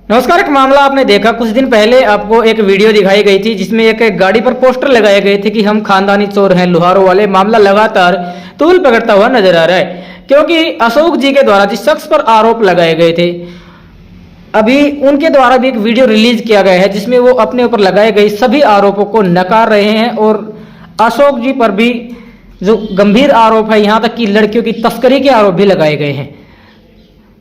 नमस्कार। एक मामला आपने देखा, कुछ दिन पहले आपको एक वीडियो दिखाई गई थी जिसमें एक गाड़ी पर पोस्टर लगाए गए थे कि हम खानदानी चोर हैं, लुहारों वाले। मामला लगातार तूल पकड़ता हुआ नजर आ रहा है क्योंकि अशोक जी के द्वारा जिस शख्स पर आरोप लगाए गए थे, अभी उनके द्वारा भी एक वीडियो रिलीज किया गया है जिसमें वो अपने ऊपर लगाए गए सभी आरोपों को नकार रहे हैं और अशोक जी पर भी जो गंभीर आरोप है, यहाँ तक कि लड़कियों की तस्करी के आरोप भी लगाए गए हैं।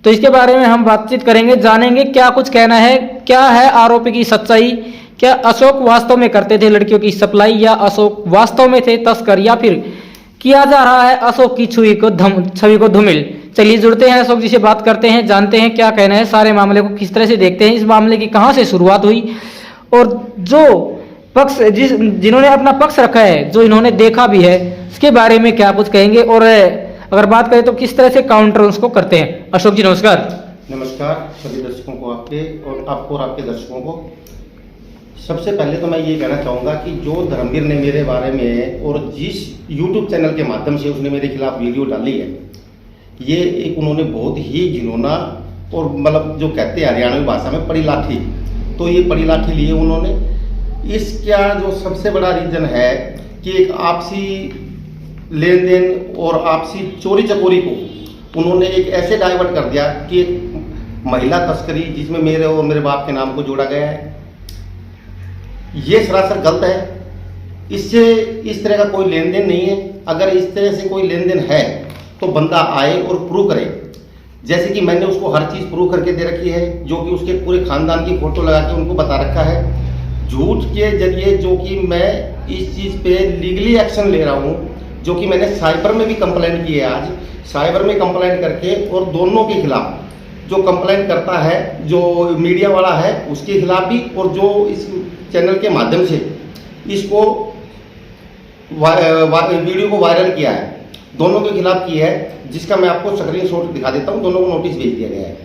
तो इसके बारे में हम बातचीत करेंगे, जानेंगे क्या कुछ कहना है, क्या है आरोपी की सच्चाई, क्या अशोक वास्तव में करते थे लड़कियों की सप्लाई या अशोक वास्तव में थे तस्कर, या फिर किया जा रहा है अशोक की छवि को धूमिल। चलिए जुड़ते हैं, अशोक जी से बात करते हैं, जानते हैं क्या कहना है, सारे मामले को किस तरह से देखते हैं, इस मामले की कहां से शुरुआत हुई और जो पक्ष जिन्होंने अपना पक्ष रखा है, जो इन्होंने देखा भी है, इसके बारे में क्या कुछ कहेंगे। और अगर बात करें तो किस तरह से काउंटर उसको करते हैं। अशोक जी नमस्कार। नमस्कार सभी दर्शकों को, आपको और आपके दर्शकों को। सबसे पहले तो मैं ये कहना चाहूँगा कि जो धर्मवीर ने मेरे बारे में और जिस YouTube चैनल के माध्यम से उसने मेरे खिलाफ वीडियो डाली है, ये एक उन्होंने बहुत ही घिनौना और मतलब जो कहते हैं हरियाणवी भाषा में पड़ी लाठी, तो ये पड़ी लाठी लिए उन्होंने। इसका जो सबसे बड़ा रीज़न है कि एक आपसी लेन देन और आपसी चोरी चकोरी को उन्होंने एक ऐसे डाइवर्ट कर दिया कि एक महिला तस्करी जिसमें मेरे और मेरे बाप के नाम को जोड़ा गया है, ये सरासर गलत है। इससे इस तरह का कोई लेन देन नहीं है। अगर इस तरह से कोई लेन देन है तो बंदा आए और प्रूव करे, जैसे कि मैंने उसको हर चीज़ प्रूव करके दे रखी है, जो कि उसके पूरे खानदान की फोटो लगा के उनको बता रखा है। झूठ के जरिए जो कि मैं इस चीज़ पे लीगली एक्शन ले रहा हूँ, जो कि मैंने साइबर में भी कंप्लेंट की है। आज साइबर में कंप्लेंट करके और दोनों के खिलाफ, जो कंप्लेंट करता है जो मीडिया वाला है उसके खिलाफ भी, और जो इस चैनल के माध्यम से इसको वीडियो को वायरल किया है, दोनों के खिलाफ की है, जिसका मैं आपको स्क्रीनशॉट दिखा देता हूँ। दोनों को नोटिस भेज दिया गया है,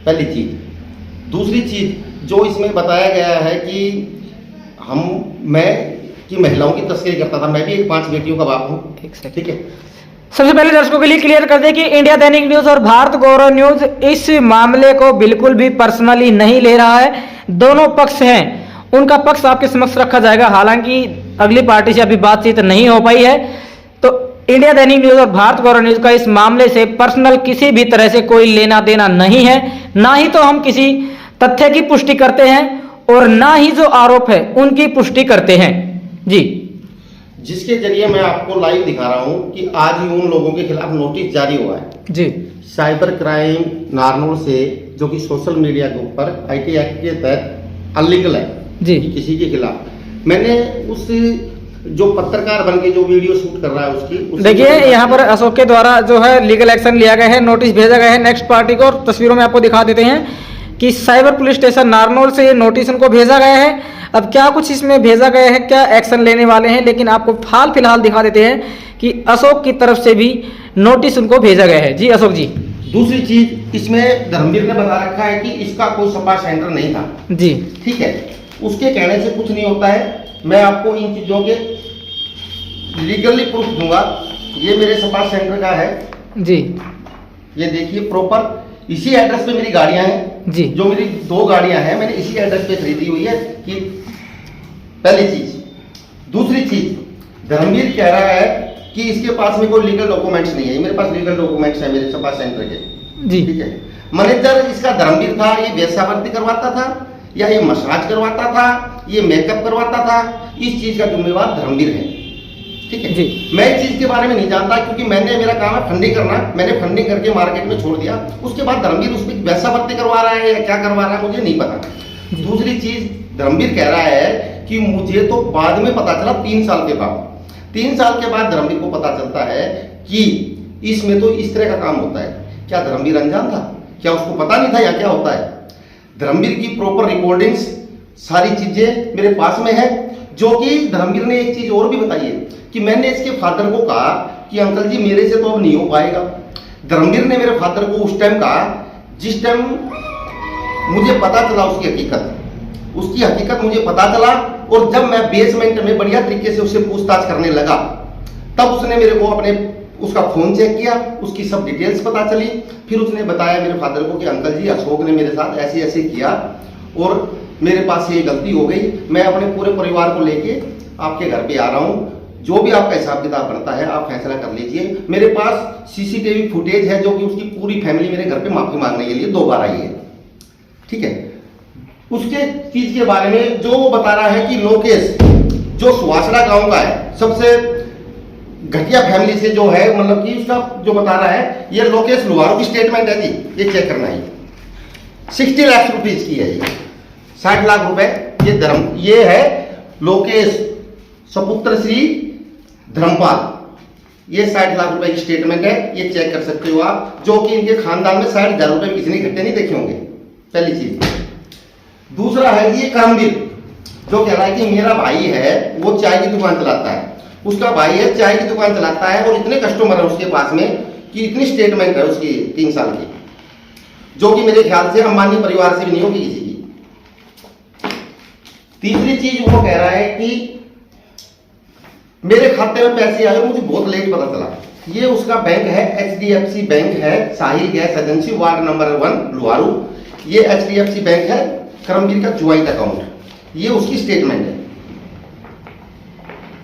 पहली चीज़। दूसरी चीज़ जो इसमें बताया गया है कि मैं महिलाओं की तस्करी करता था। मैं भी एक 5 बेटियों का बाप हूँ, ठीक है। सबसे पहले दर्शकों के लिए क्लियर कर दें कि इंडिया दैनिक न्यूज और भारत गौरव न्यूज इस मामले को बिल्कुल भी पर्सनली नहीं ले रहा है। दोनों पक्ष हैं, उनका पक्ष आपके समक्ष रखा जाएगा। हालांकि अगली पार्टी से अभी बातचीत नहीं हो पाई है, तो इंडिया दैनिक न्यूज और भारत गौरव न्यूज का इस मामले से पर्सनल किसी भी तरह से कोई लेना देना नहीं है। ना ही तो हम किसी तथ्य की पुष्टि करते हैं और ना ही जो आरोप है उनकी पुष्टि करते हैं जी। जिसके जरिए मैं आपको लाइव दिखा रहा हूं कि आज ही उन लोगों के खिलाफ नोटिस जारी हुआ है जी। साइबर क्राइम नारनौल से, जो कि सोशल मीडिया के ऊपर IT एक्ट के तहत अनलीगल है जी। किसी के खिलाफ मैंने उस जो पत्रकार बन के जो वीडियो शूट कर रहा है उसकी देखिए, यहाँ पर अशोक के द्वारा जो है लीगल एक्शन लिया गया है, नोटिस भेजा गया है नेक्स्ट पार्टी को। और तस्वीरों में आपको दिखा देते हैं कि साइबर पुलिस स्टेशन नारनौल से नोटिस उनको भेजा गया है। अब क्या कुछ इसमें भेजा गया है, क्या एक्शन लेने वाले हैं, लेकिन आपको फिलहाल दिखा देते हैं कि अशोक की तरफ से भी नोटिस उनको भेजा गया है जी। अशोक जी, दूसरी चीज इसमें धर्मवीर ने बता रखा है कि इसका कोई सपा सेंटर नहीं था जी, ठीक है। उसके कहने से कुछ नहीं होता है। मैं आपको इन चीजों के लीगली प्रूफ दूंगा। ये मेरे सपा सेंटर का है जी, ये देखिए प्रॉपर इसी एड्रेस पे मेरी गाड़ियां हैं जी। जो मेरी 2 गाड़ियां हैं, मैंने इसी एड्रेस पे खरीदी हुई है कि पहली चीज। दूसरी चीज, धर्मवीर कह रहा है कि इसके पास में कोई लीगल डॉक्यूमेंट्स नहीं है। मेरे पास लीगल डॉक्यूमेंट्स है मेरे सपा सेंटर के जी, ठीक है। मैनेजर इसका धर्मवीर था, ये वेश्यावृत्ति करवाता था या ये मसाज करवाता था, ये मेकअप करवाता था, इस चीज का जिम्मेवार धर्मवीर है, ठीक है जी। मैं इस चीज के बारे में नहीं जानता क्योंकि मेरा काम है फंडिंग करना। मैंने फंडिंग करके मार्केट में छोड़ दिया। उसके बाद धर्मवीर उसमें वेश्यावृत्ति करवा रहा है या क्या करवा रहा है मुझे नहीं पता। दूसरी चीज, धर्मवीर कह रहा है कि मुझे तो बाद में पता चला 3 साल के बाद। 3 साल के बाद धर्मवीर को पता चलता है कि इसमें तो इस तरह का काम होता है। क्या धर्मवीर अनजान था? क्या उसको पता नहीं था या क्या होता है? धर्मवीर की प्रॉपर रिकॉर्डिंग्स सारी चीजें मेरे पास में है। जो कि धर्मवीर ने एक चीज और भी बताई है कि मैंने इसके फादर को कहा कि अंकल जी मेरे से तो अब नहीं हो पाएगा। धर्मवीर ने मेरे फादर को उस टाइम कहा जिस टाइम मुझे पता चला उसकी हकीकत मुझे पता चला। और जब मैं बेसमेंट में बढ़िया तरीके से उससे पूछताछ करने लगा, तब उसने मेरे को अपने उसका फोन चेक किया, उसकी सब डिटेल्स पता चली। फिर उसने बताया मेरे फादर को कि अंकल जी अशोक ने मेरे साथ ऐसे ऐसे किया और मेरे पास ये गलती हो गई, मैं अपने पूरे परिवार को लेके आपके घर पे आ रहा हूँ, जो भी आपका हिसाब किताब बनता है आप फैसला कर लीजिए। मेरे पास सीसीटीवी फुटेज है जो कि उसकी पूरी फैमिली मेरे घर पे माफी मांगने के लिए 2 बार आई है, ठीक है। उसके चीज के बारे में जो वो बता रहा है कि लोकेश जो सुहासड़ा गांव का है, सबसे घटिया फैमिली से जो है, मतलब कि उसका जो बता रहा है, ये लोकेश लुहारू की स्टेटमेंट है जी, ये चेक करना है। 60 लाख रुपीज की है ये, 60 लाख रुपए ये है लोकेश सपुत्र श्री धर्मपाल, ये 60 लाख रुपए की स्टेटमेंट है, ये चेक कर सकते हो आप, जो कि इनके खानदान में 60,000 रुपए किसी ने इकट्ठे नहीं देखे होंगे, पहली चीज। दूसरा है ये करमवीर, जो कह रहा है कि मेरा भाई है वो चाय की दुकान चलाता है, उसका भाई है चाय की दुकान चलाता है और इतने कस्टमर है उसके पास में कि इतनी स्टेटमेंट है उसकी 3 साल की, जो कि मेरे ख्याल से अंबानी परिवार से भी नहीं होगी किसी की। तीसरी चीज वो कह रहा है कि मेरे खाते में पैसे आए, मुझे बहुत लेट पता चला। ये उसका बैंक है, HDFC बैंक है, Sahil gas agency, ward number 1 Loharu. ये HDFC बैंक है, करमवीर का ज्वाइंट अकाउंट, ये उसकी स्टेटमेंट है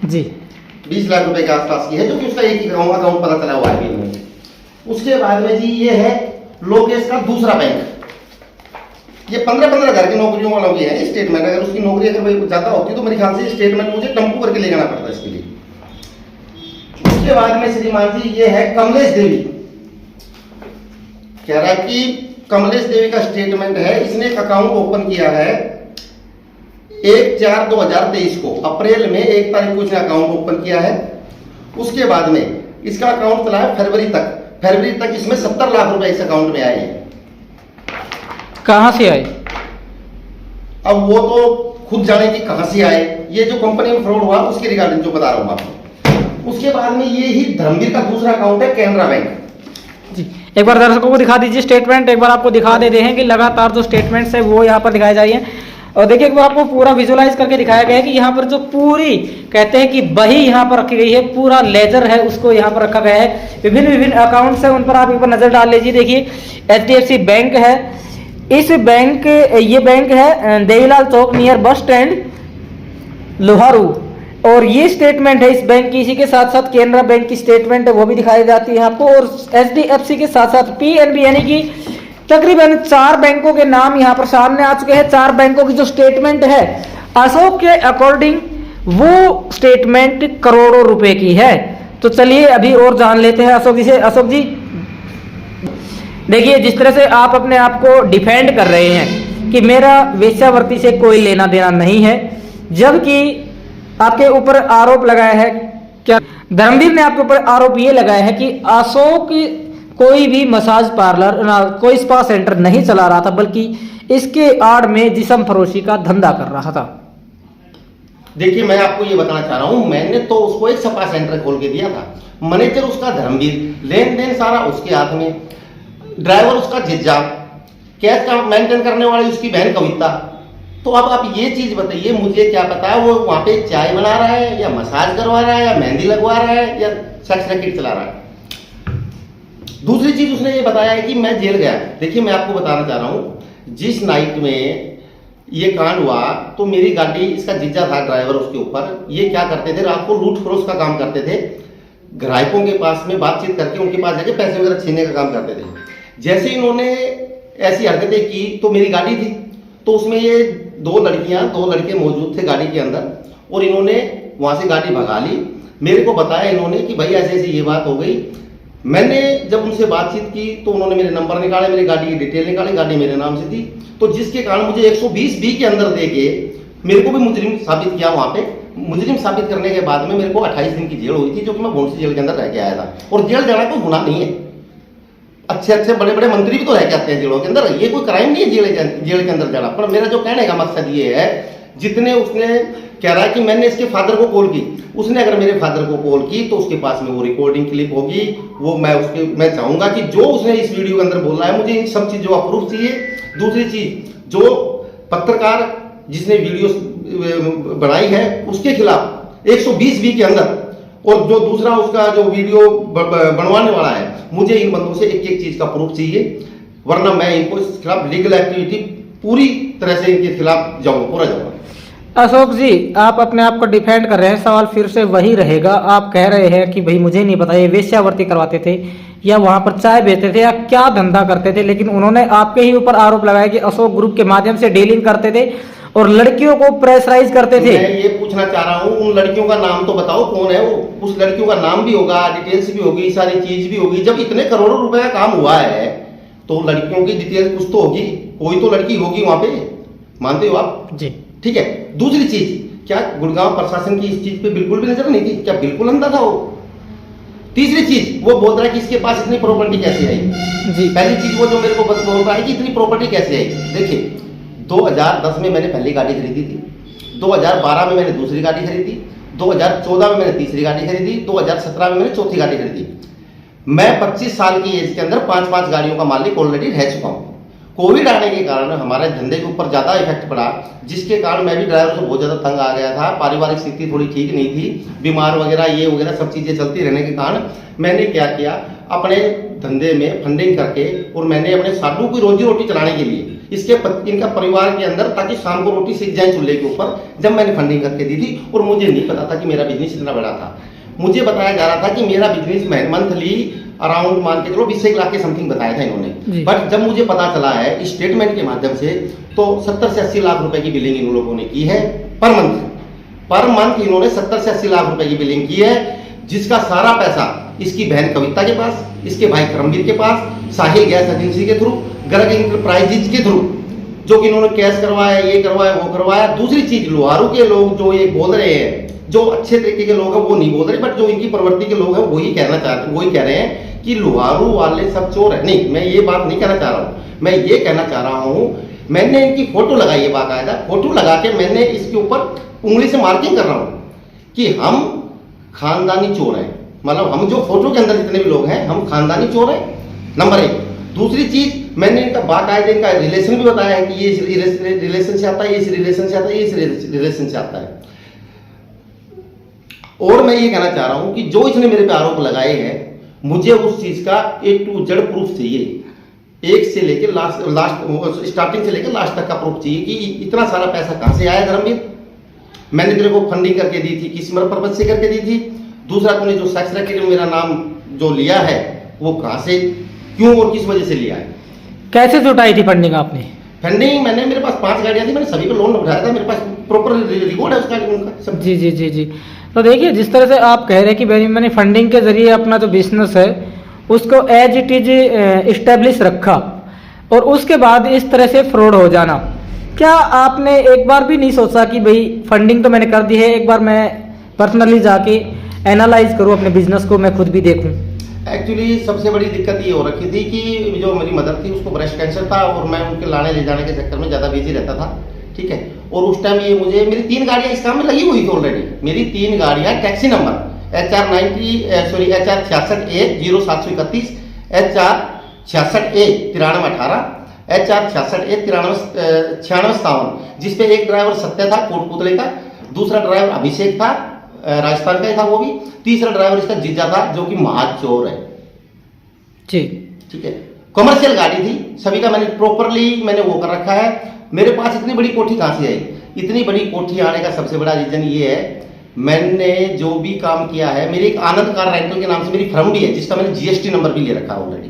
जी, 20 लाख रुपए के आसपास की है, जो कि उसका एक ही अकाउंट पता चला हुआ है में। उसके बाद में जी ये है लोकेश का दूसरा बैंक, ये 15-15 घर की नौकरियों वालों की है स्टेटमेंट। अगर उसकी नौकरी अगर ज्यादा होती तो मेरे ख्याल से स्टेटमेंट मुझे टम्पू करके ले जाना पड़ता इसके लिए। उसके बाद में श्रीमान जी ये है कमलेश देवी, कह रहा है कि कमलेश देवी का स्टेटमेंट है, इसने एक अकाउंट ओपन किया है 1/4/2023 को, अप्रैल में 1 तारीख को इसने अकाउंट ओपन किया है। उसके बाद में इसका अकाउंट चला है फरवरी तक इसमें 70 लाख रुपए इस अकाउंट में आए हैं। कहां से आए? अब वो तो खुद जाने कि कहां से आए, ये जो कंपनी में फ्रॉड हुआ उसके रिगार्डिंग जो बता रहा हूं आपको। उसके बाद में ये ही धर्मवीर का दूसरा अकाउंट है कैनरा बैंक जी। एक बार दर्शकों को दिखा दीजिए स्टेटमेंट, एक बार आपको दिखा देते हैं कि लगातार जो स्टेटमेंट्स है वो यहाँ पर दिखाए जा रही है। और देखिए एक बार आपको पूरा विजुअलाइज करके दिखाया गया है कि यहाँ पर जो पूरी कहते हैं कि बही यहाँ पर रखी गई है, पूरा लेजर है उसको यहाँ पर रखा गया है, विभिन्न अकाउंट्स है उन पर आप एक बार नजर डाल लीजिए। देखिए HDFC बैंक है, इस बैंक ये बैंक है देवीलाल चौक नियर बस स्टैंड लोहारू, और ये स्टेटमेंट है इस बैंक की। इसी के साथ साथ केनरा बैंक की स्टेटमेंट है वो भी दिखाई जाती है आपको, और HDFC के साथ साथ PNB यानी कि तकरीबन 4 बैंकों के नाम यहाँ पर सामने आ चुके हैं। 4 बैंकों की जो स्टेटमेंट है अशोक के अकॉर्डिंग वो स्टेटमेंट करोड़ों रुपए की है। तो चलिए अभी और जान लेते हैं अशोक जी से। अशोक जी देखिए जिस तरह से आप अपने आप को डिफेंड कर रहे हैं कि मेरा वेश्यावृत्ति से कोई लेना देना नहीं है, जबकि आपके ऊपर आरोप लगाया है, क्या धर्मवीर ने आपके ऊपर आरोप ये लगाया है कि अशोक कोई भी मसाज पार्लर ना कोई स्पा सेंटर नहीं चला रहा था, बल्कि इसके आड़ में जिस्म फरोशी का धंधा कर रहा था। देखिए मैं आपको ये बताना चाह रहा हूं, मैंने तो उसको एक स्पा सेंटर खोल के दिया था, मैनेजर उसका धर्मवीर, लेन देन सारा उसके हाथ में, ड्राइवर उसका जिज्जा, कैश का मेंटेन करने वाली उसकी बहन कविता। तो अब आप ये चीज बताइए मुझे, क्या पता है वो वहां पे चाय बना रहा है या मसाज करवा रहा है या मेहंदी लगवा रहा है या सेक्स रैकेट चला रहा है। दूसरी चीज उसने ये बताया है कि मैं जेल गया। देखिए मैं आपको बताना चाह रहा हूं, जिस नाइट में ये कांड हुआ तो मेरी गाड़ी, इसका जीजा था ड्राइवर उसके ऊपर, ये क्या करते थे रात को लूट खरोच का काम करते थे, ग्राहकों के पास में बातचीत करके उनके पास जाके पैसे वगैरह छीनने का काम करते थे। जैसे इन्होंने ऐसी हरकतें की तो मेरी गाड़ी थी, तो उसमें ये 2 लड़के मौजूद थे गाड़ी के अंदर, और इन्होंने वहां से गाड़ी भगा ली। मेरे को बताया इन्होंने कि भाई ऐसे ऐसी ये बात हो गई। मैंने जब उनसे बातचीत की तो उन्होंने मेरे नंबर निकाले, मेरी गाड़ी की डिटेल निकाली, गाड़ी मेरे नाम से थी, तो जिसके कारण मुझे 120B के अंदर दे के मेरे को भी मुजरिम साबित किया। वहां पे मुजरिम साबित करने के बाद में मेरे को 28 दिन की जेल हुई थी, जो कि मैं भोंसी जेल के अंदर रह के आया था। और जेल जाना कोई गुनाह नहीं है, अच्छे बड़े बड़े मंत्री भी तो रह के आते हैं जेलों के अंदर, ये कोई क्राइम नहीं है जेल के अंदर जाना। पर मेरा जो कहने का मकसद ये है, जितने उसने कह रहा है कि मैंने इसके फादर को कॉल की, उसने अगर मेरे फादर को कॉल की तो उसके पास में वो रिकॉर्डिंग क्लिप होगी, वो मैं चाहूंगा कि जो उसने इस वीडियो के अंदर बोल रहा है, मुझे इन सब चीजों का प्रूफ चाहिए। दूसरी चीज, जो पत्रकार जिसने वीडियो बनाई है उसके खिलाफ 120B के अंदर और जो दूसरा उसका जो वीडियो बनवाने वाला है, मुझे इन बंदों से एक एक चीज का प्रूफ चाहिए, वरना मैं इनको इस खिलाफ लीगल एक्टिविटी पूरी तरह से इनके खिलाफ जाऊंगा, पूरा जाऊंगा। अशोक जी, आप अपने आप को डिफेंड कर रहे हैं, सवाल फिर से वही रहेगा। आप कह रहे हैं कि भाई मुझे नहीं पता ये वेश्यावृत्ति करवाते थे या वहां पर चाय बेचते थे या क्या धंधा करते थे, लेकिन उन्होंने आपके ही ऊपर आरोप लगाया कि अशोक ग्रुप के माध्यम से डीलिंग करते थे और लड़कियों को प्रेशराइज करते थे। मैं ये पूछना चाह रहा हूँ, उन लड़कियों का नाम तो बताओ कौन है वो, उस लड़कियों का नाम भी होगा, डिटेल्स भी होगी, सारी चीज भी होगी। जब इतने करोड़ों रुपए का काम हुआ है तो लड़कियों की डिटेल कुछ तो होगी, कोई तो लड़की होगी वहां पे, मानते हो आप? जी ठीक है। दूसरी चीज, क्या गुड़गांव प्रशासन की इस चीज पे बिल्कुल भी नजर नहीं थी? क्या बिल्कुल अंधा था वो? तीसरी चीज, वो बोल रहा है कि इसके पास इतनी प्रॉपर्टी कैसे आई जी। पहली चीज वो जो मेरे को बोल रहा है कि इतनी प्रॉपर्टी कैसे आई। देखिए, 2010 में मैंने पहली गाड़ी खरीदी थी, 2012 में मैंने दूसरी गाड़ी खरीदी, 2014 में मैंने तीसरी गाड़ी खरीदी, 2017 में मैंने चौथी गाड़ी खरीदी। मैं 25 साल की एज के अंदर 5-5 गाड़ियों का मालिक ऑलरेडी रह चुका हूं। कोविड आने के कारण हमारे धंधे के ऊपर ज्यादा इफेक्ट पड़ा, जिसके कारण मैं भी ड्राइवर से बहुत ज्यादा तंग आ गया था। पारिवारिक स्थिति थोड़ी ठीक नहीं थी, बीमार वगैरह ये वगैरह सब चीजें चलती रहने के कारण मैंने क्या किया, अपने धंधे में फंडिंग करके, और मैंने अपने साधु की रोजी रोटी चलाने के लिए इनका परिवार के अंदर, ताकि शाम को रोटी सीख जाए चूल्हे के ऊपर, जब मैंने फंडिंग करके दी थी। और मुझे नहीं पता था कि मेरा बिजनेस इतना बड़ा था। मुझे बताया जा रहा था कि मेरा बिजनेस मंथली अराउंड मान के चलो 20 लाख के समथिंग बताया था इन्होंने। बट जब मुझे पता चला है स्टेटमेंट के माध्यम से, तो 70 से 80 लाख रुपए की बिलिंग इन लोगों ने की है पर मंथ इन्होंने 70 से 80 लाख रुपए की बिलिंग की है, जिसका सारा पैसा इसकी बहन कविता के पास, इसके भाई करमवीर के पास, साहिल गैस एजेंसी के थ्रू, गर्ग इंटरप्राइजेज के थ्रू, जो कि इन्होंने कैश करवाया, ये करवाया, वो करवाया। दूसरी चीज, लोहारू के लोग जो ये बोल रहे हैं, जो अच्छे तरीके के लोग हैं वो नहीं बोल रहे, बट जो इनकी प्रवृत्ति के लोग हैं वही कहना चाहते, वही कह रहे हैं कि लोहारू वाले सब चोर है। नहीं, मैं ये बात नहीं कहना चाह रहा हूं। मैं ये कहना चाह रहा हूं, मैंने इनकी फोटो लगाई है, बाकायदा फोटो लगा के मैंने इसके ऊपर उंगली से मार्किंग कर रहा हूं कि हम खानदानी चोर हैं। मतलब हम जो फोटो के अंदर जितने भी लोग हैं, हम खानदानी चोर हैं, नंबर 1। दूसरी चीज, मैंने इनका बाकायदा इनका रिलेशन भी बताया है कि ये इस रिलेशन से आता है, ये इस रिलेशन से आता है, ये इस रिलेशन से आता है। और मैं ये कहना चाह रहा हूं कि जो इसने मेरे पे आरोप लगाए हैं, मुझे उस चीज का A to Z प्रूफ चाहिए, एक से लेकर लास्ट स्टार्टिंग से लेकर लास्ट तक का प्रूफ चाहिए कि इतना सारा पैसा कहां से आया धर्मवीर। मैंने तेरे को फंडिंग करके दी थी, किस पर्पज से करके दी थी। दूसरा, तूने जो सेक्स रैकेट में मेरा नाम जो लिया है, वो कहां से, क्यों और किस वजह से लिया है। कैसे जुटाई थी फंडिंग आपने? फंडिंग मैंने, मेरे पास 5 गाड़ियां थी, मैंने सभी पे लोन उठाया था, मेरे पास प्रॉपर रिकॉर्ड है उसका उनका सब। जी जी जी जी। तो देखिए, जिस तरह से आप कह रहे हैं कि भाई मैंने फंडिंग के जरिए अपना जो बिजनेस है उसको एज इट इज इस्टेब्लिश रखा, और उसके बाद इस तरह से फ्रॉड हो जाना, क्या आपने एक बार भी नहीं सोचा कि भाई फंडिंग तो मैंने कर दी है, एक बार मैं पर्सनली जाके एनालाइज करूं अपने बिजनेस को, मैं खुद भी देखूं? एक्चुअली सबसे बड़ी दिक्कत ये हो रखी थी कि जो मेरी मदर थी उसको ब्रेस्ट कैंसर था, और मैं उनके लाने ले जाने के चक्कर में ज़्यादा बिजी रहता था। ठीक है। और उस टाइम ये मुझे, मेरी 3 गाड़ियां इस काम में लगी हुई थी ऑलरेडी। मेरी 3 गाड़ियां taxi number HR 66A 0731, HR 66A 9318, HR 66A 9657, जिसपे एक ड्राइवर सत्य था कोटपुतले का, दूसरा ड्राइवर अभिषेक था राजस्थान का ही था वो भी, तीसरा ड्राइवर इसका जीजा था जो कि महाचोर है। जी ठीक है। कमर्शियल गाड़ी थी, सभी का मैंने प्रॉपरली मैंने वो कर रखा है। मेरे पास इतनी बड़ी कोठी कहां से आई? इतनी बड़ी कोठी आने का सबसे बड़ा रीजन ये है, मैंने जो भी काम किया है, मेरी एक आनंद कार रेंटल के नाम से मेरी फर्म भी है, जिसका मैंने GST नंबर भी ले रखा है ऑलरेडी,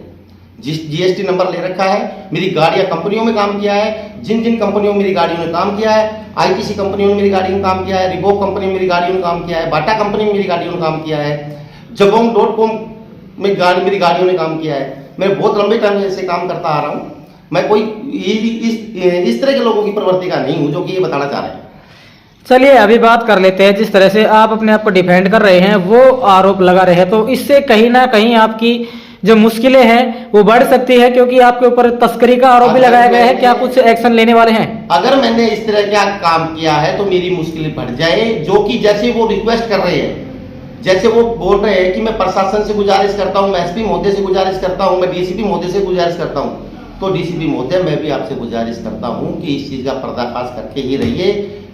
GST नंबर ले रखा है। मेरी गाड़ियां कंपनियों में काम किया है, जिन जिन कंपनियों में मेरी गाड़ियों ने काम किया है, ITC कंपनियों में मेरी गाड़ियों ने काम किया है, रिबोक कंपनी में मेरी गाड़ियों ने काम किया है, बाटा कंपनी में मेरी गाड़ियों ने काम किया है, jabong.com में मेरी गाड़ियों ने काम किया है। मैं बहुत लंबे टाइम से काम करता आ रहा हूँ। मैं कोई इस तरह के लोगों की प्रवृत्ति का नहीं हूँ जो कि ये बताना चाह रहे हैं। चलिए, अभी बात कर लेते हैं, जिस तरह से आप अपने आप को डिफेंड कर रहे हैं, वो आरोप लगा रहे हैं, तो इससे कहीं ना कहीं आपकी जो मुश्किलें हैं वो बढ़ सकती है, क्योंकि आपके ऊपर तस्करी का आरोप भी लगाया गया है। क्या कुछ एक्शन लेने वाले हैं? अगर मैंने इस तरह का काम किया है तो मेरी मुश्किलें बढ़ जाए, जो कि जैसे वो रिक्वेस्ट कर रहे हैं, जैसे वो बोल रहे हैं कि मैं प्रशासन से गुजारिश करता हूं, मैं SP महोदय से गुजारिश करता हूं, मैं DCP महोदय से गुजारिश करता हूं, तो DCP महोदय मैं भी आपसे गुजारिश करता हूं कि इस चीज का पर्दाफाश करके ही रहिए।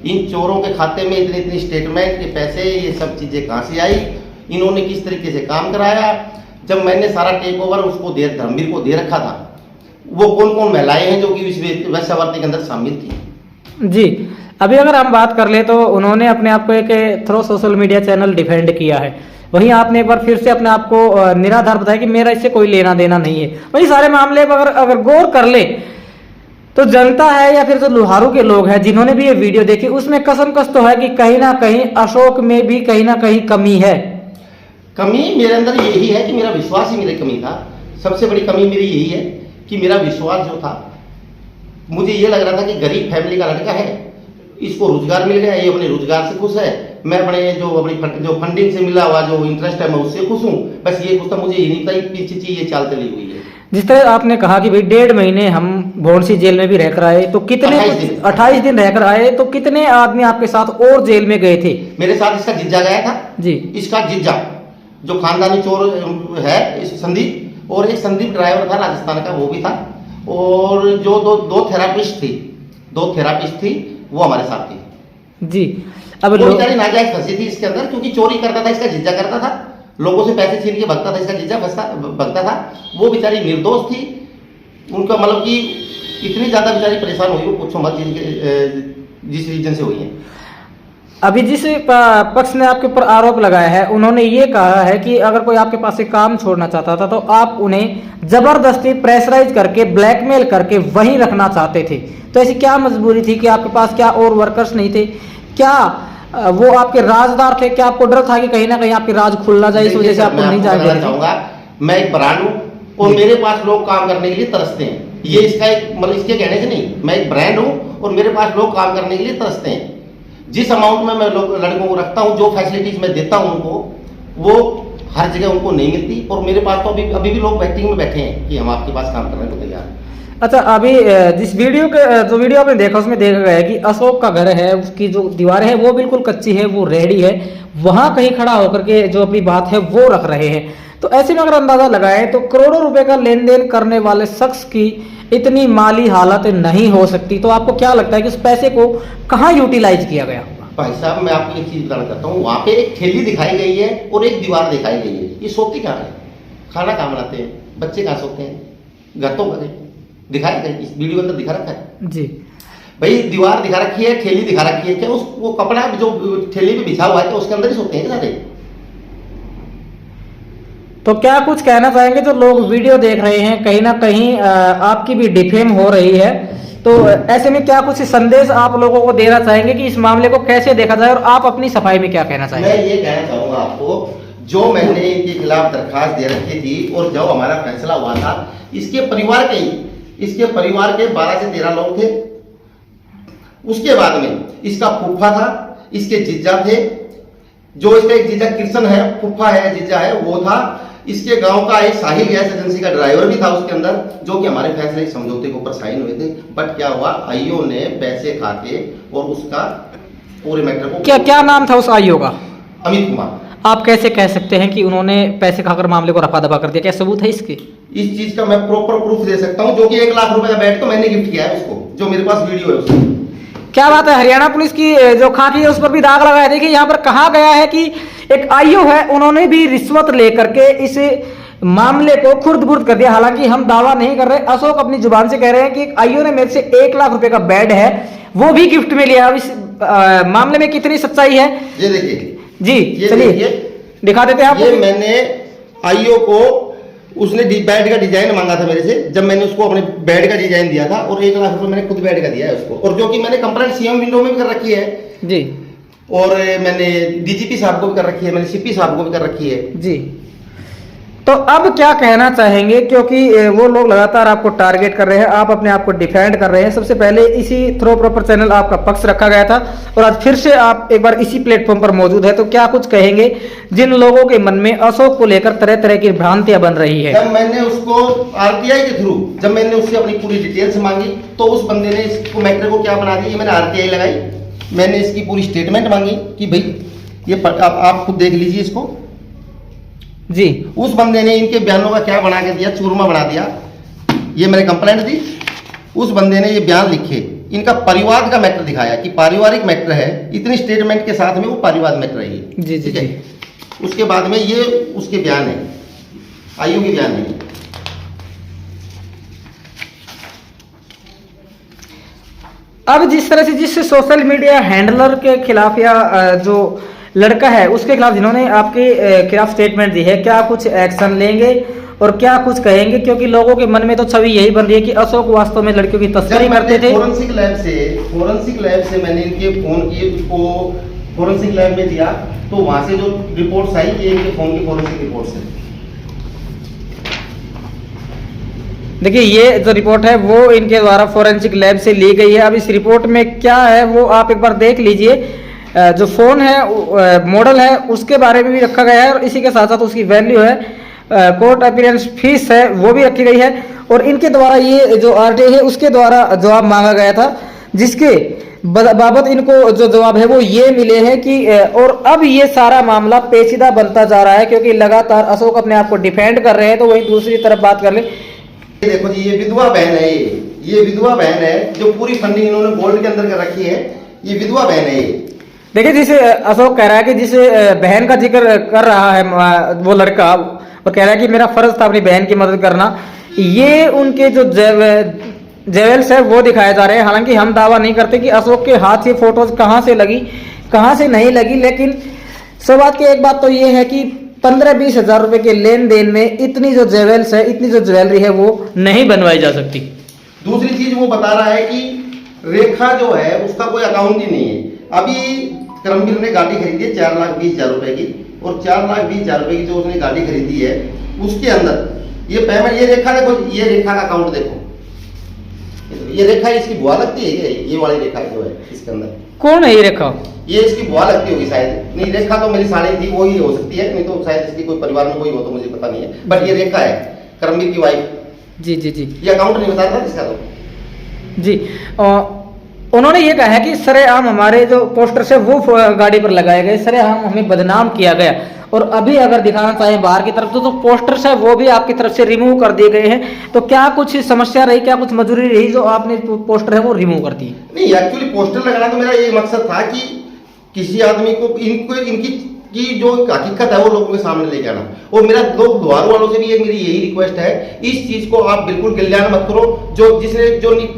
इन चोरों के खाते में इतनी स्टेटमेंट के पैसे, ये सब चीजें कहां से आई, इन्होंने किस तरीके से काम कराया। जब मैंने सारा टेक ओवर उसको धर्मवीर को दे रखा था, वो कौन कौन महिलाएं हैं जो कि इस वेश्यावृत्ति के अंदर शामिल थी। जी, अभी अगर हम बात कर ले तो उन्होंने अपने आप को एक through social media channel defend किया है, वहीं आपने एक बार फिर से अपने आप को निराधार बताया कि मेरा इससे कोई लेना देना नहीं है। वही सारे मामले पर अगर गौर कर ले तो जनता है या फिर जो लुहारू के लोग हैं जिन्होंने भी ये वीडियो देखी, उसमें कसमकस तो है कि कहीं ना कहीं अशोक में भी कहीं ना कहीं कमी है। कमी मेरे अंदर यही है कि मेरा विश्वास ही मेरी कमी था। सबसे बड़ी कमी मेरी यही है कि मेरा विश्वास जो था, मुझे ये लग रहा था कि गरीब फैमिली का लड़का है, इसको रोजगार मिल गया, ये अपने रोजगार से खुश है, मैं अपने जो फंडिंग से मिला हुआ जो इंटरेस्ट है मैं उससे खुश हूँ, बस ये खुश था। मुझे ये नहीं पता कि पीछे ये चाल चली हुई है। जिस तरह आपने कहा कि भाई 1.5 महीने हम भौंसी जेल में भी रहकर आए, तो कितने 28 दिन रहकर आए, तो कितने आदमी आपके साथ और जेल में गए थे? मेरे साथ इसका जीजा गया था जी, इसका जीजा जो खानदानी चोर है इस संदीप, और एक संदीप ड्राइवर था राजस्थान का, वो भी था, और जो दो थेरापिस्ट थी वो हमारे साथ थी। जी, अब वो बेचारी नाजायज फंसी थी इसके अंदर, क्योंकि चोरी करता था इसका जीजा, करता था लोगों से पैसे छीन के भगता था इसका जीजा, भगता था। वो बेचारी निर्दोष थी, उनका मतलब कि इतनी ज्यादा बेचारी परेशान हुई, वो पूछो मत, जिस रीजन से हुई है। अभी जिस पक्ष ने आपके ऊपर आरोप लगाया है, उन्होंने ये कहा है कि अगर कोई आपके पास से काम छोड़ना चाहता था तो आप उन्हें जबरदस्ती प्रेशराइज करके ब्लैकमेल करके वहीं रखना चाहते थे। तो ऐसी क्या मजबूरी थी कि आपके पास क्या और वर्कर्स नहीं थे? क्या वो आपके राजदार थे? क्या आपको डर था कि कहीं ना कहीं आपकी राज खुल ना जाए, इस वजह से आपको नहीं जाना चाहूंगा? मैं एक ब्रांड हूँ और मेरे पास लोग काम करने के लिए तरसते हैं। ये इसका एक मतलब इसके कहने से नहीं, मैं एक ब्रांड हूँ और मेरे पास लोग काम करने के लिए तरसते हैं। जिस अमाउंट में मैं लड़कों को रखता हूँ, जो फैसिलिटीज मैं देता हूँ उनको, वो हर जगह उनको नहीं मिलती। और मेरे पास तो अभी भी लोग वेटिंग में बैठे हैं कि हम आपके पास काम करने को तैयार हैं। अच्छा, अभी जिस वीडियो आपने देखा उसमें देखा गया है कि अशोक का घर है, उसकी जो दीवारें हैं वो बिल्कुल कच्ची है, वो रेडी है, वहां कहीं खड़ा होकर के जो अपनी बात है वो रख रहे हैं। तो ऐसे में अगर अंदाजा लगाए तो करोड़ों रुपए का लेन देन करने वाले शख्स की इतनी माली हालत नहीं हो सकती। तो आपको क्या लगता है कि उस पैसे को कहाँ यूटिलाइज किया गया? भाई साहब, मैं आपको एक चीज बताना चाहता हूँ। वहां पे एक थैली दिखाई गई है और एक दीवार दिखाई गई है। ये सोती कहाँ है? खाना कहाँ बनाते हैं? बच्चे कहाँ सोते हैं? घर तो दिखाया गया, इस वीडियो के अंदर दिखा रखा है जी। भाई, दीवार दिखा रखी है, थैली दिखा रखी है। क्या वो कपड़ा जो थैली पे बिछा हुआ है क्या उसके अंदर ही सोते हैं सारे? तो क्या कुछ कहना चाहेंगे जो लोग वीडियो देख रहे हैं, कहीं ना कहीं आपकी भी डिफेम हो रही है, तो ऐसे में क्या कुछ संदेश आप लोगों को देना चाहेंगे कि इस मामले को कैसे देखा जाए, और आप अपनी सफाई में क्या कहना चाहेंगे? मैं ये कहना चाहूंगा आपको, जो मैंने इनके खिलाफ दरखास्त दे रखी थी और जब हमारा फैसला हुआ था, इसके परिवार के 12 से 13 लोग थे। उसके बाद में इसका फूफा था, इसके जीजा थे, जो इसका एक जीजा कृष्ण है, फूफा है, जीजा है, वो था। इसके गांव का एक साहिल गैस एजेंसी का ड्राइवर भी था उसके अंदर, जो कि हमारे फैसले समझौते के ऊपर साइन हुए थे। बट क्या हुआ, आईओ ने पैसे खा के और उसका पूरे मैटर को क्या नाम था उस आईओ का? अमित कुमार। आप कैसे कह सकते हैं कि उन्होंने पैसे खाकर मामले को रफा दफा कर दिया? क्या सबूत है इसके? इस चीज का मैं प्रॉपर प्रूफ दे सकता हूं, जो कि 1 लाख रुपए का बैट तो मैंने गिफ्ट किया है उसको, जो मेरे पास वीडियो है उसकी। क्या बात है, हरियाणा पुलिस की जो खाकी है उस पर भी दाग लगाया। देखिए यहाँ पर कहा गया है कि एक आईओ है, उन्होंने भी रिश्वत लेकर के इस मामले को खुर्द-बुर्द कर दिया। हालांकि हम दावा नहीं कर रहे, अशोक अपनी जुबान से कह रहे हैं कि एक आईओ ने मेरे से 1 लाख रुपए का बेड है वो भी गिफ्ट में लिया। अब इस मामले में कितनी सच्चाई है ये देखिए जी, चलिए दिखा देते हैं आपको। ये मैंने आईओ को, उसने बेड का डिजाइन मांगा था मेरे से, जब मैंने उसको अपने बेड का डिजाइन दिया था, और 1 लाख रुपए मैंने खुद बेड का दिया है उसको, और जो कि मैंने कंप्लेंट सीएम विंडो में भी कर रखी है जी, और मैंने डीजीपी साहब को भी कर रखी है, मैंने सीपी साहब को भी कर रखी है जी। तो अब क्या कहना चाहेंगे, क्योंकि वो लोग लगातार आपको टारगेट कर रहे हैं, आप अपने आप को डिफेंड कर रहे हैं। सबसे पहले इसी थ्रो प्रॉपर चैनल आपका पक्ष रखा गया था और आज फिर से आप एक बार इसी प्लेटफॉर्म पर मौजूद है। तो क्या कुछ कहेंगे जिन लोगों के मन में अशोक को लेकर तरह तरह की भ्रांतियां बन रही है? जब मैंने उसको आरटीआई के थ्रू, जब मैंने उससे अपनी पूरी डिटेल्स मांगी, तो उस बंदे ने इसको मैटर को क्या बना दिया, मैंने आरटीआई लगाई, मैंने इसकी पूरी स्टेटमेंट मांगी कि भाई ये आप खुद देख लीजिए इसको जी। उस बंदे ने इनके बयानों का क्या बना के दिया, चूरमा बना दिया। ये मैंने कंप्लेंट दी, उस बंदे ने ये बयान लिखे, इनका परिवार का मैटर दिखाया कि पारिवारिक मैटर है, इतनी स्टेटमेंट के साथ में वो परिवार मैटर है। जी जी जी। उसके बाद में ये उसके बयान है, आईओ के बयान है। अब जिस तरह से जिस सोशल मीडिया हैंडलर के खिलाफ या जो लड़का है उसके खिलाफ जिन्होंने आपके खिलाफ स्टेटमेंट दी है, क्या कुछ एक्शन लेंगे और क्या कुछ कहेंगे? क्योंकि लोगों के मन में तो छवि यही बन रही है कि अशोक वास्तव में लड़कियों की तस्करी करते थे। फोरेंसिक लैब से मैंने इनके फोन किए, उसको फोरेंसिक लैब में दिया, तो वहां से जो रिपोर्ट्स आई ये इनके फोन की फोरेंसिक रिपोर्ट्स है। देखिए ये जो रिपोर्ट है वो इनके द्वारा फोरेंसिक लैब से ली गई है। अब इस रिपोर्ट में क्या है वो आप एक बार देख लीजिए। जो फोन है मॉडल है उसके बारे में भी रखा गया है और इसी के साथ साथ उसकी वैल्यू है, कोर्ट अपीयरेंस फीस है वो भी रखी गई है। और इनके द्वारा ये जो आरटीआई है उसके द्वारा जवाब मांगा गया था, जिसके बाबत इनको जो जवाब है वो ये मिले हैं कि और अब ये सारा मामला पेचीदा बनता जा रहा है, क्योंकि लगातार अशोक अपने आप को डिफेंड कर रहे हैं। तो वहीं दूसरी तरफ बात कर ले, देखो जी ये विधवा बहन है, ये विधवा बहन है जो पूरी फंडिंग इन्होंने गोल्ड के अंदर कर रखी है, ये विधवा बहन है। देखिए जिसे अशोक कह रहा है कि जिसे बहन का जिक्र कर रहा है वो लड़का, और कह रहा है कि मेरा फर्ज था अपनी बहन की मदद करना। ये उनके जो जेवल्स है वो दिखाए जा रहे हैं। हालांकि हम दावा नहीं करते कि अशोक के हाथ ये फोटोज कहाँ से लगी कहाँ से नहीं लगी, लेकिन सब बात की एक बात तो ये है कि 15-20 हजार रुपए के लेन देन में इतनी जो जेवल्स है, इतनी जो ज्वेलरी है वो नहीं बनवाई जा सकती। दूसरी चीज वो बता रहा है कि रेखा जो है उसका कोई अकाउंट ही नहीं है। अभी करमवीर ने गाड़ी खरीदी है 4,20,000 रुपए की, और 4,20,000 रुपए की जो उसने गाड़ी खरीदी है उसके अंदर ये पेमेंट, ये रेखा देखो, ये रेखा का अकाउंट देखो, ये रेखा इसकी बुआ लगती है, ये वाली रेखा जो है इसके अंदर। कौन है ये रेखा? ये इसकी बुआ लगती होगी शायद, नहीं रेखा तो मेरी साड़ी थी वही हो सकती है, नहीं तो शायद इसकी कोई परिवार में कोई हो तो मुझे पता नहीं है, बट ये रेखा है करमवीर की वाइफ। जी जी जी, ये अकाउंट नहीं बता रहा इसका तो जी। उन्होंने ये कहा है कि सरेआम हमारे जो पोस्टर्स है वो गाड़ी पर लगाए गए, सरेआम हमें बदनाम किया गया। और अभी अगर दिखाना चाहें बाहर की तरफ तो पोस्टर्स है वो भी आपकी तरफ से रिमूव कर दिए गए हैं। तो क्या कुछ समस्या रही, क्या कुछ मजबूरी रही जो आपने पोस्टर है वो रिमूव कर दी? नहीं, एक्चुअली पोस्टर लगाना तो मेरा ये मकसद था कि किसी आदमी को इनकी की जो हकीकत है वो लोगों के सामने लेके आना। और मेरा लोग द्वार वालों से भी एक मेरी यही रिक्वेस्ट है, इस चीज को आप बिल्कुल गिल्यान मत करो। जो जिसने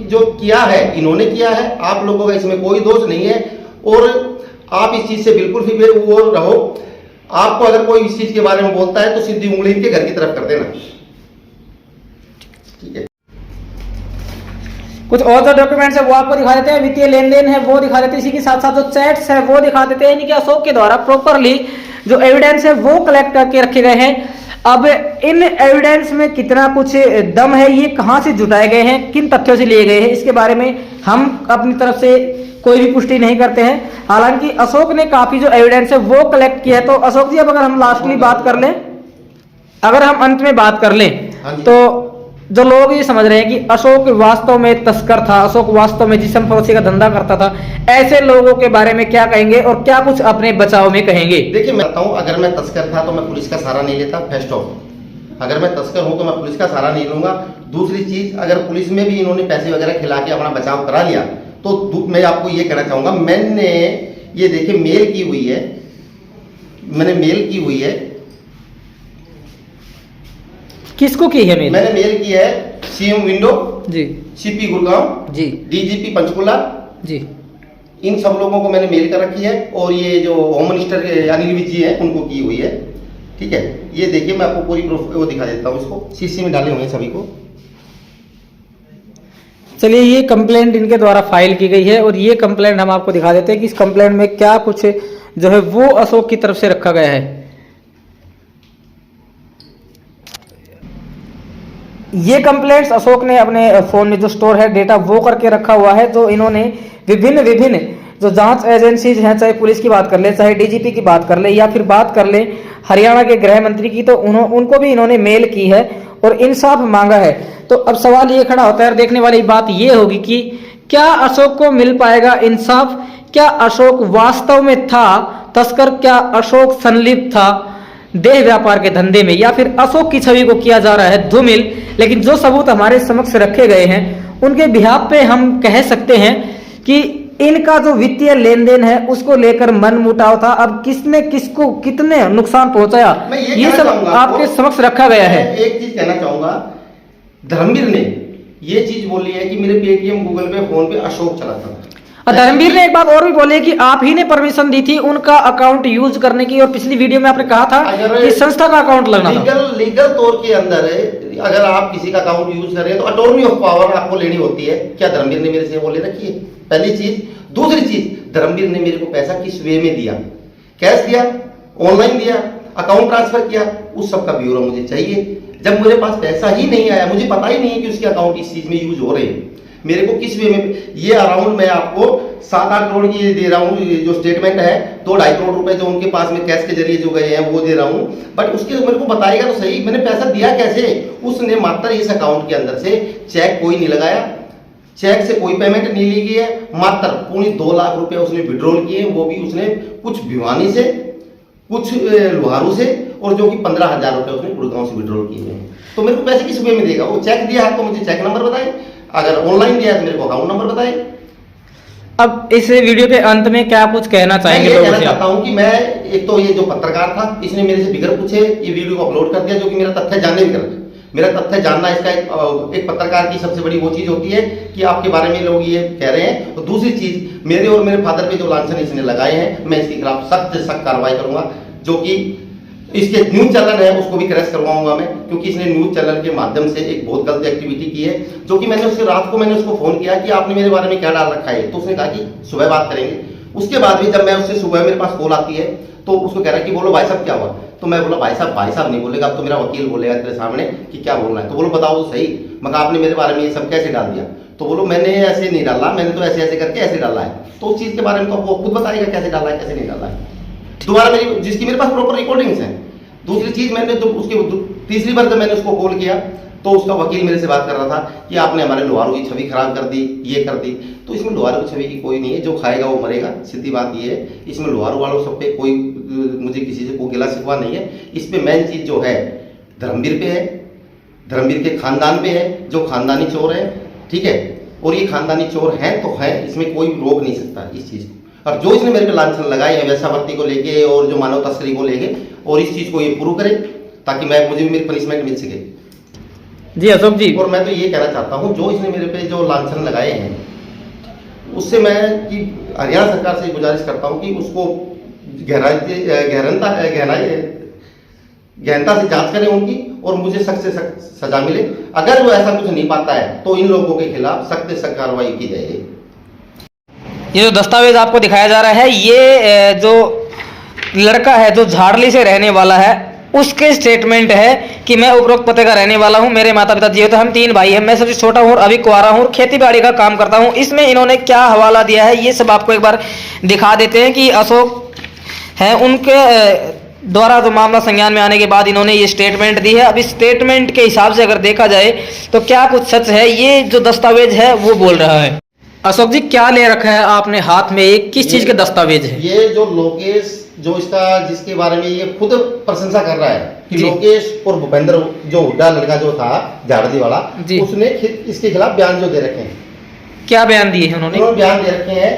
जो किया है इन्होंने किया है, आप लोगों का इसमें कोई दोष नहीं है, और आप इस चीज से बिल्कुल भी वो रहो। आपको अगर कोई इस चीज के बारे में बोलता है तो सीधी उंगली इनके घर की तरफ कर देना, ठीक है। कुछ और जो डॉक्यूमेंट्स है वो आपको दिखा देते हैं, वित्तीय लेन देन है वो दिखा देते हैं, इसी के साथ साथ जो चैट्स है वो दिखा देते हैं। यानी कि अशोक के द्वारा प्रॉपरली जो एविडेंस है वो कलेक्ट करके रखे गए हैं। अब इन एविडेंस में कितना कुछ दम है, ये कहां से जुटाए गए हैं, किन तथ्यों से लिए गए हैं, इसके बारे में हम अपनी तरफ से कोई भी पुष्टि नहीं करते हैं। हालांकि अशोक ने काफी जो एविडेंस है वो कलेक्ट किया है। तो अशोक जी अब अगर हम लास्टली बात कर लें, अगर हम अंत में बात कर लें तो जो लोग ये समझ रहे हैं कि अशोक वास्तव में तस्कर था, अशोक वास्तव में जिस्म फरोशी का धंधा करता था, ऐसे लोगों के बारे में क्या कहेंगे और क्या कुछ अपने बचाव में कहेंगे? देखिए मैं बताऊं, अगर मैं तस्कर था तो मैं पुलिस का सहारा नहीं लेता, फर्स्ट ऑफ। अगर मैं तस्कर हूं तो मैं पुलिस का सहारा नहीं लूंगा। दूसरी चीज, अगर पुलिस में भी इन्होंने पैसे वगैरह खिला के अपना बचाव करा लिया तो मैं आपको ये कहना चाहूंगा, मैंने ये देखिए मेल की हुई है, मैंने मेल की हुई है। किसको की है मेल? मैंने मेल की है सीएम विंडो जी, सीपी गुड़गांव जी, डीजीपी पंचकुला जी, इन सब लोगों को मैंने मेल कर रखी है। और ये जो होम मिनिस्टर अनिल विज जी हैं उनको की हुई है, ठीक है। ये देखिए मैं आपको पूरी प्रूफ वो दिखा देता हूँ, इसको सीसी में डाले हुए हैं सभी को। चलिए ये कंप्लेंट इनके द्वारा फाइल की गई है और ये कंप्लेंट हम आपको दिखा देते हैं कि इस कंप्लेंट में क्या कुछ जो है वो अशोक की तरफ से रखा गया है। ये कंप्लेंट्स अशोक ने अपने फोन में जो स्टोर है डेटा वो करके रखा हुआ है, जो इन्होंने विभिन्न जो जांच एजेंसीज हैं, चाहे पुलिस की बात कर ले, चाहे डीजीपी की बात कर ले, या फिर बात कर ले हरियाणा के गृह मंत्री की, तो उनको भी इन्होंने मेल की है और इंसाफ मांगा है। तो अब सवाल ये खड़ा होता है और देखने वाली बात ये होगी कि क्या अशोक को मिल पाएगा इंसाफ? क्या अशोक वास्तव में था तस्कर? क्या अशोक संलिप्त था देह व्यापार के धंधे में, या फिर अशोक की छवि को किया जा रहा है धूमिल? लेकिन जो सबूत हमारे समक्ष रखे गए हैं उनके बिहाफ पे हम कह सकते हैं कि इनका जो वित्तीय लेन देन है उसको लेकर मन मुटाव था। अब किसने किसको कितने नुकसान पहुंचाया मैं ये ये कहना सब चाहूंगा आपके समक्ष रखा गया है। मैं एक चीज कहना चाहूंगा, धर्मवीर ने ये चीज बोली है कि मेरे पेटीएम, गूगल पे, फोन पे अशोक चलाता था। और धर्मवीर ने एक बात और भी बोली है कि आप ही ने परमिशन दी थी उनका अकाउंट यूज करने की, और पिछली वीडियो में आपने कहा था कि संस्था का अकाउंट लगना था। लीगल तौर के अंदर अगर आप किसी का अकाउंट यूज कर रहे हैं तो अटॉर्नी ऑफ पावर आपको लेनी होती है। क्या धर्मवीर ने मेरे से वो ले रखी है? पहली चीज। दूसरी चीज, धर्मवीर ने मेरे को पैसा किस वे में दिया, कैश दिया, ऑनलाइन दिया, अकाउंट ट्रांसफर किया, उस सब का ब्यूरो मुझे चाहिए। जब मेरे पास पैसा ही नहीं आया, मुझे पता ही नहीं है कि उसके अकाउंट इस चीज में यूज हो रहे हैं, मेरे को किस वे में, ये अराउंड मैं आपको 7-8 करोड़ की दे रहा हूँ, जो स्टेटमेंट है 2-2.5 करोड़ रुपए जो उनके पास में कैश के जरिए जो गए हैं वो दे रहा हूँ। बट उसके मेरे को बताएगा तो सही, मैंने पैसा दिया कैसे? उसने मात्र इस अकाउंट के अंदर से चेक कोई नहीं लगाया, चेक से कोई पेमेंट नहीं ली गई है, मात्र 2.5 लाख रुपए उसने विड्रॉल किए, वो भी उसने कुछ भिवानी से, कुछ लोहारू से, और जो कि 15,000 रुपए उसने गुड़गांव से विड्रॉल किए हैं। तो मेरे को पैसे किस वे में देगा? वो चेक दिया है तो मुझे चेक नंबर बताए, अगर ऑनलाइन दिया है तो मेरे को अकाउंट नंबर बताए। अब इस वीडियो के अंत में क्या कुछ कहना चाहेंगे? मैं ये कहना चाहता हूं कि मैं, एक तो ये जो पत्रकार था इसने मेरे से बिगर पूछे ये वीडियो को अपलोड कर दिया, जो कि मेरा तथ्य जानने की तरफ, मेरा तथ्य जानना इसका एक पत्रकार की सबसे बड़ी वो चीज होती है कि आपके बारे में लोग ये कह रहे हैं। तो दूसरी चीज, मेरे और मेरे फादर पे जो लांछन इसने लगाए हैं, मैं इसके खिलाफ सख्त से सख्त कार्रवाई करूंगा। जो कि इसके न्यूज चैनल है उसको भी क्रैश करवाऊंगा मैं, क्योंकि इसने न्यूज चैनल के माध्यम से एक बहुत गलत एक्टिविटी की है। जो कि मैंने उससे रात को मैंने उसको फोन किया कि आपने मेरे बारे में क्या डाल रखा है, तो उसने कहा कि सुबह बात करेंगे। उसके बाद भी जब मैं उससे सुबह मेरे पास कॉल आती है तो उसको कह रहा है कि बोलो भाई साहब क्या हुआ? तो मैं बोला भाई साहब नहीं बोलेगा, अब तो मेरा वकील बोलेगा तेरे सामने कि क्या बोलना है। तो बोलो बताओ तो सही, मगर आपने मेरे बारे में ये सब कैसे डाल दिया? तो बोलो मैंने ऐसे नहीं डाला, मैंने तो ऐसे ऐसे करके ऐसे डाला है। तो उस चीज के बारे में तो वो खुद बताएगा कैसे डाला है कैसे नहीं डाला है, दोबारा मेरी, जिसकी मेरे पास प्रॉपर रिकॉर्डिंग्स हैं। दूसरी चीज, मैंने तो उसके तीसरी बार जब मैंने उसको कॉल किया तो उसका वकील मेरे से बात कर रहा था कि आपने हमारे लोहारू की छवि खराब कर दी, ये कर दी। तो इसमें लोहारू की छवि की कोई नहीं है, जो खाएगा वो मरेगा, सीधी बात ये है। इसमें लोहारू वालों सब पे कोई, मुझे किसी से कोई गिला शिकवा नहीं है। इस पे मेन चीज जो है धर्मवीर पे है, धर्मवीर के खानदान पे है, जो खानदानी चोर है, ठीक है। और ये खानदानी चोर हैं तो है, इसमें कोई रोक नहीं सकता इस चीज को। और जो इसने मेरे पे लांछन लगाए हैं वैश्यावृत्ति को लेके और जो मानव तस्करी को लेके, और इस चीज को ये प्रूव करे ताकि मुझे भी मेरी पनिशमेंट मिल सके। जी अशोक जी, और मैं तो ये कहना चाहता हूँ जो इसने मेरे पे जो लांछन लगाए हैं उससे मैं कि हरियाणा सरकार से गुजारिश करता हूँ कि उसको गहनता से जांच करें उनकी, और मुझे सख्त से सख्त सजा मिले। अगर वो ऐसा कुछ नहीं पाता है तो इन लोगों के खिलाफ सख्त से सख्त कार्रवाई की जाएगी। ये जो दस्तावेज आपको दिखाया जा रहा है, ये जो लड़का है जो झाड़ली से रहने वाला है उसके स्टेटमेंट है कि मैं उपरोक्त पते का रहने वाला हूं, मेरे माता पिता जी तो हम 3 भाई हैं, मैं सबसे छोटा हूं और अभी कुंवारा हूं, खेती बाड़ी का काम करता हूं। इसमें इन्होंने क्या हवाला दिया है ये सब आपको एक बार दिखा देते हैं कि अशोक है उनके द्वारा जो मामला संज्ञान में आने के बाद इन्होंने ये स्टेटमेंट दी है। अब इस स्टेटमेंट के हिसाब से अगर देखा जाए तो क्या कुछ सच है, ये जो दस्तावेज है वो बोल रहा है। अशोक जी, क्या ले रखा है आपने हाथ में, ये किस चीज के दस्तावेज है? ये जो लोकेश, जो इसका जिसके बारे में ये खुद प्रशंसा कर रहा है कि लोकेश और भूपेंद्र जो हुड्डा लड़का जो था झाड़दी वाला, उसने इसके खिलाफ बयान जो दे रखे हैं। क्या बयान दिए हैं उन्होंने? बयान दे रखे हैं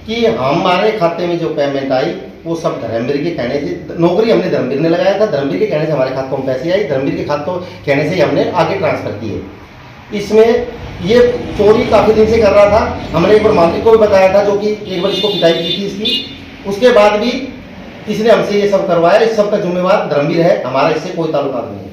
कि हमारे खाते में जो पेमेंट आई वो सब धर्मवीर के कहने से, नौकरी हमने धर्मवीर ने लगाया था, धर्मवीर के कहने से हमारे खातों में पैसे आई, धर्मवीर के खातों कहने से ही हमने आगे ट्रांसफर किए। इसमें ये चोरी काफी दिन से कर रहा था, हमने एक बार मालिक को भी बताया था, जो कि एक बार इसको पिटाई की थी इसकी। उसके बाद भी इसने हमसे ये सब करवाया, इस सब का जिम्मेवार धर्मवीर है, हमारा इससे कोई ताल्लुकात नहीं है।